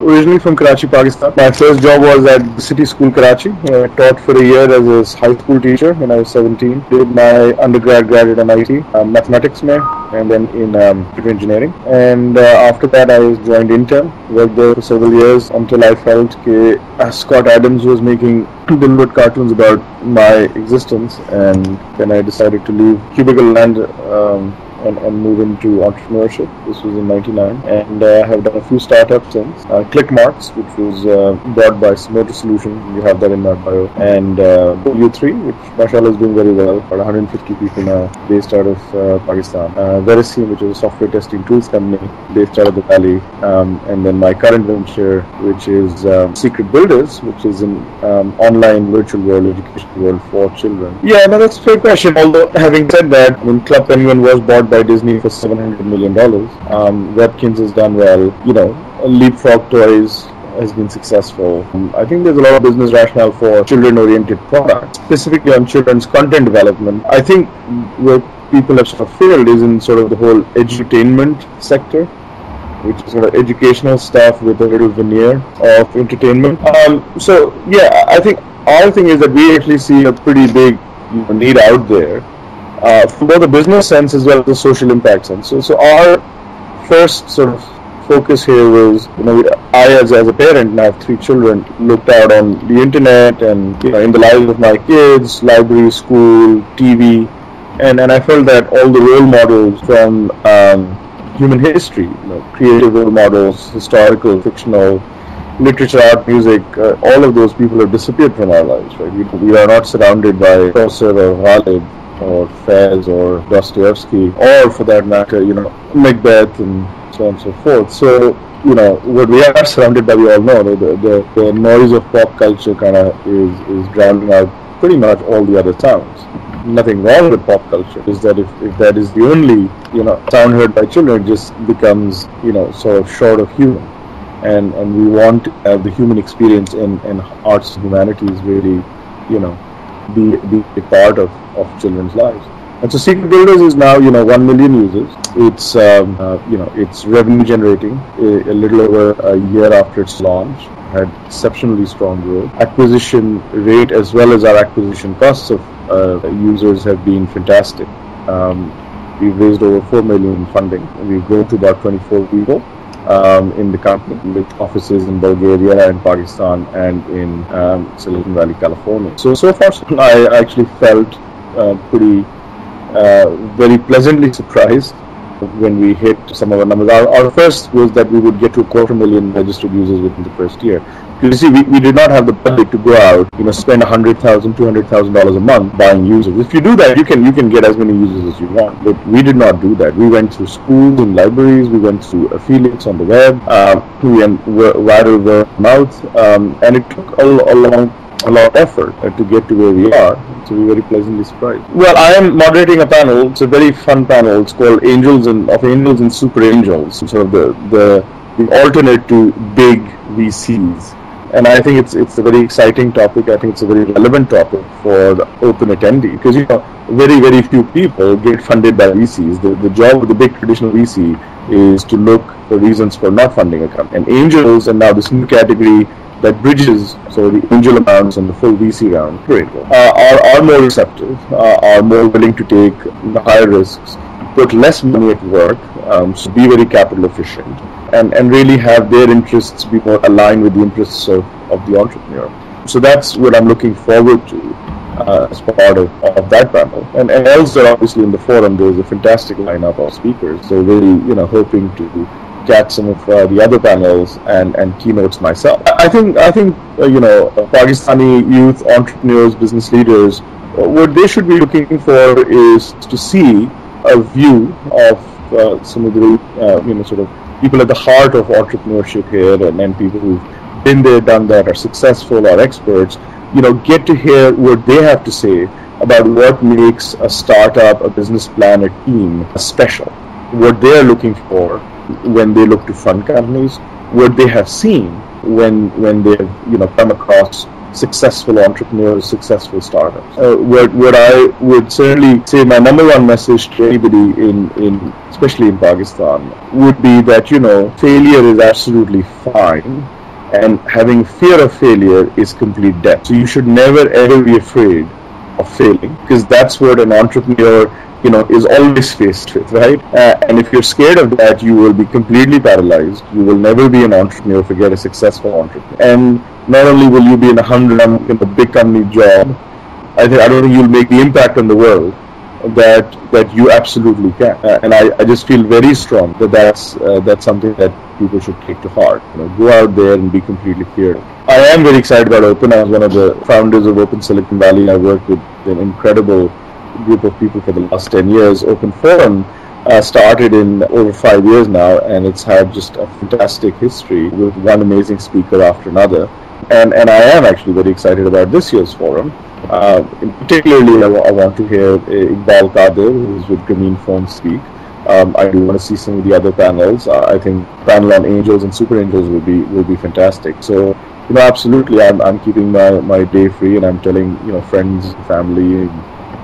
Originally from Karachi, Pakistan. My first job was at the City School, Karachi. I taught for a year as a high school teacher when I was 17. Did my undergrad, graduate in IT, mathematics mein, and then in computer engineering. And after that, I joined Intel. Worked there for several years until I felt that Scott Adams was making Dilbert cartoons about my existence, and then I decided to leave cubicle land and move into entrepreneurship. This was in '99, and I have done a few startups since. ClickMarks, which was bought by Motor Solutions, you have that in my bio, and U3, which mashallah is doing very well, about 150 people now, based out of Pakistan. Verisym, which is a software testing tools company, based out of the Valley, and then my current venture, which is Secret Builders, which is an online virtual world, education world for children. Yeah, no, that's a fair question. Although, having said that, when Club Penguin was bought by Disney for $700 million. Webkins has done well. Leapfrog Toys has been successful. I think there's a lot of business rationale for children-oriented products, specifically on children's content development. I think where people have sort of failed is in sort of the whole edutainment sector, which is sort of educational stuff with a little veneer of entertainment. So yeah, I think our thing is that we actually see a pretty big need out there. From both the business sense as well as the social impact sense. So our first sort of focus here was, I as a parent, now have 3 children, looked out on the internet and in the lives of my kids, library, school, TV, and I felt that all the role models from human history, creative role models, historical, fictional, literature, art, music, all of those people have disappeared from our lives. Right? We are not surrounded by Chaucer or Ghalib or Fez or Dostoevsky, or for that matter, Macbeth and so on and so forth. So, what we are surrounded by, we all know, the noise of pop culture kind of is drowning out pretty much all the other sounds. Nothing wrong with pop culture, is that if that is the only, sound heard by children, it just becomes, sort of short of human. And we want to have the human experience in arts and humanities really, be a part of children's lives. And so Secret Builders is now 1 million users. It's it's revenue generating a little over a year after its launch. Had exceptionally strong growth. Acquisition rate as well as our acquisition costs of users have been fantastic. We've raised over 4 million in funding. We've grown to about 24 people in the company, with offices in Bulgaria and Pakistan and in Silicon Valley, California. So far, I actually felt very pleasantly surprised when we hit some of our numbers. Our first was that we would get to 250,000 registered users within the first year. You see, we did not have the budget to go out, spend $100,000, $200,000 a month buying users. If you do that, you can get as many users as you want. But we did not do that. We went through schools and libraries. We went through affiliates on the web. We went viral word of mouth, and it took a lot of effort to get to where we are. So we're very pleasantly surprised. Well, I am moderating a panel. It's a very fun panel. It's called Angels and Super Angels, sort of the alternate to big VCs. And I think it's a very exciting topic. I think it's a very relevant topic for the open attendee, because very, very few people get funded by VCs. The job of the big traditional VC is to look for reasons for not funding a company. And angels, and now this new category that bridges the angel amounts and the full VC round, are more receptive, are more willing to take the higher risks, put less money at work, so be very capital efficient, and really have their interests be more aligned with the interests of the entrepreneur. So that's what I'm looking forward to as part of that panel. And elsewhere, obviously, in the forum, there's a fantastic lineup of speakers. So really, hoping to catch some of the other panels and keynotes myself. I think Pakistani youth entrepreneurs, business leaders, what they should be looking for is to see a view of some of the sort of people at the heart of entrepreneurship here, and people who've been there, done that, are successful, are experts. Get to hear what they have to say about what makes a startup, a business plan, a team special, what they're looking for when they look to fund companies, what they have seen when they've come across successful entrepreneurs, successful startups. What I would certainly say, my number one message to anybody especially in Pakistan, would be that, failure is absolutely fine, and having fear of failure is complete death. So you should never ever be afraid of failing, because that's what an entrepreneur is always faced with, right? And if you're scared of that, you will be completely paralyzed. You will never be an entrepreneur, forget a successful entrepreneur. And not only will you be in a big company job, I don't think you'll make the impact on the world that you absolutely can. And I just feel very strong that that's something that people should take to heart. Go out there and be completely fearless. I am very excited about Open. I was one of the founders of Open Silicon Valley. I worked with an incredible group of people for the last 10 years. OpenForum started in over 5 years now, and it's had just a fantastic history with one amazing speaker after another. And I am actually very excited about this year's forum. Particularly, I want to hear Iqbal Qadir, who is with Grameen Phone, speak. I do want to see some of the other panels. I think panel on angels and super angels will be fantastic. So, absolutely, I'm keeping my day free, and I'm telling friends, family,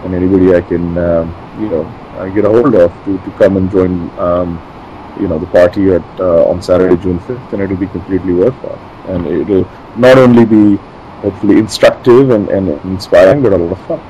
and anybody I can I get a hold of to come and join the party on Saturday, June 5th, and it'll be completely worthwhile. And it'll not only be hopefully instructive and inspiring, but a lot of fun.